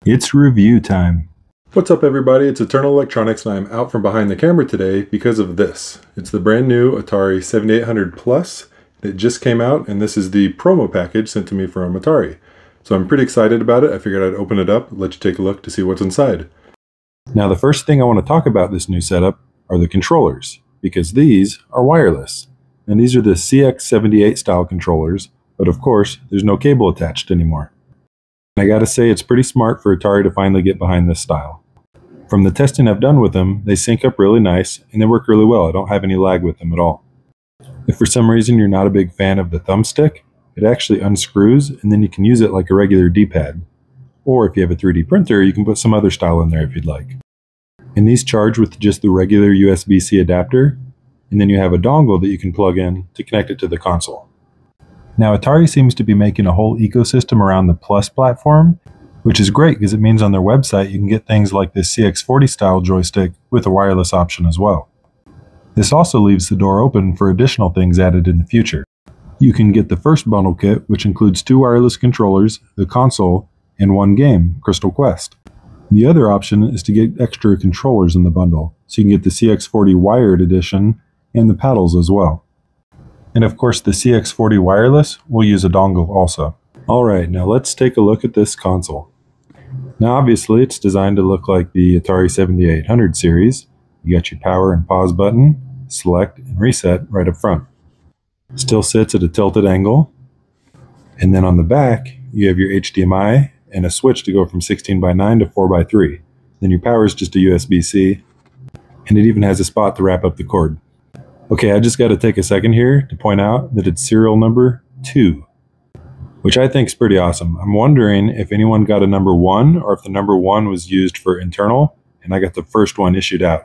It's review time. What's up everybody, it's Eternal Electronics and I'm out from behind the camera today because of this. It's the brand new Atari 7800 Plus. It just came out and this is the promo package sent to me from Atari. So I'm pretty excited about it. I figured I'd open it up, let you take a look to see what's inside. Now the first thing I want to talk about this new setup are the controllers, because these are wireless. And these are the CX78 style controllers, but of course there's no cable attached anymore. I gotta say, it's pretty smart for Atari to finally get behind this style. From the testing I've done with them, they sync up really nice and they work really well. I don't have any lag with them at all. If for some reason you're not a big fan of the thumbstick, it actually unscrews and then you can use it like a regular D-pad. Or if you have a 3D printer, you can put some other style in there if you'd like. And these charge with just the regular USB-C adapter, and then you have a dongle that you can plug in to connect it to the console. Now, Atari seems to be making a whole ecosystem around the Plus platform, which is great because it means on their website you can get things like this CX40 style joystick with a wireless option as well. This also leaves the door open for additional things added in the future. You can get the first bundle kit, which includes 2 wireless controllers, the console, and 1 game, Crystal Quest. The other option is to get extra controllers in the bundle, so you can get the CX40 wired edition and the paddles as well. And of course the CX40 wireless will use a dongle also. Alright, now let's take a look at this console. Now obviously it's designed to look like the Atari 7800 series. You got your power and pause button, select and reset right up front. Still sits at a tilted angle. And then on the back you have your HDMI and a switch to go from 16:9 to 4:3. Then your power is just a USB-C, and it even has a spot to wrap up the cord. Okay, I just got to take a second here to point out that it's serial number 2, which I think is pretty awesome. I'm wondering if anyone got a number 1 or if the number 1 was used for internal and I got the first one issued out.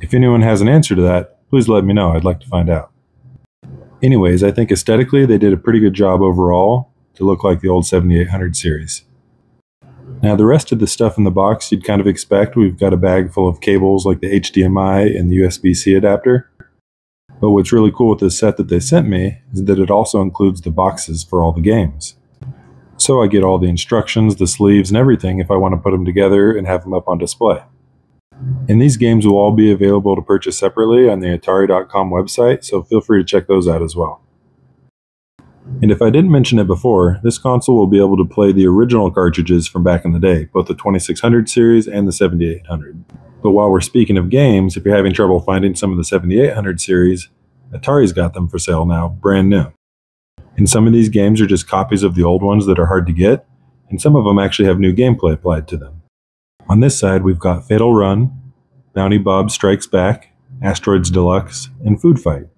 If anyone has an answer to that, please let me know. I'd like to find out. Anyways, I think aesthetically they did a pretty good job overall to look like the old 7800 series. Now the rest of the stuff in the box you'd kind of expect. We've got a bag full of cables like the HDMI and the USB-C adapter. But what's really cool with this set that they sent me is that it also includes the boxes for all the games. So I get all the instructions, the sleeves, and everything if I want to put them together and have them up on display. And these games will all be available to purchase separately on the Atari.com website, so feel free to check those out as well. And if I didn't mention it before, this console will be able to play the original cartridges from back in the day, both the 2600 series and the 7800. But while we're speaking of games, if you're having trouble finding some of the 7800 series, Atari's got them for sale now, brand new. And some of these games are just copies of the old ones that are hard to get, and some of them actually have new gameplay applied to them. On this side, we've got Fatal Run, Bounty Bob Strikes Back, Asteroids Deluxe, and Food Fight.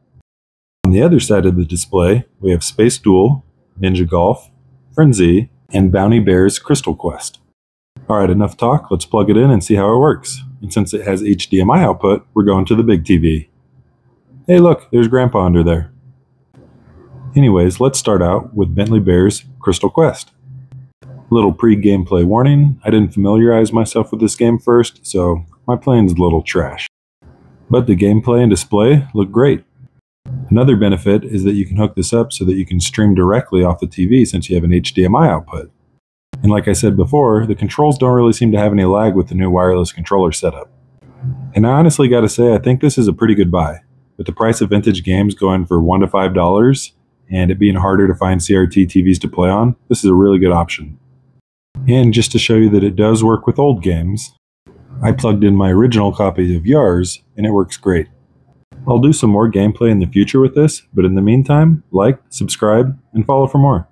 On the other side of the display, we have Space Duel, Ninja Golf, Frenzy, and Bounty Bear's Crystal Quest. Alright, enough talk, let's plug it in and see how it works. And since it has HDMI output, we're going to the big TV. Hey look, there's Grandpa under there. Anyways, let's start out with Bentley Bear's Crystal Quest. Little pre-gameplay warning, I didn't familiarize myself with this game first, so my playing's a little trash. But the gameplay and display look great. Another benefit is that you can hook this up so that you can stream directly off the TV since you have an HDMI output. And like I said before, the controls don't really seem to have any lag with the new wireless controller setup. And I honestly gotta say, I think this is a pretty good buy. With the price of vintage games going for $1 to $5, and it being harder to find CRT TVs to play on, this is a really good option. And just to show you that it does work with old games, I plugged in my original copy of Yars, and it works great. I'll do some more gameplay in the future with this, but in the meantime, like, subscribe, and follow for more.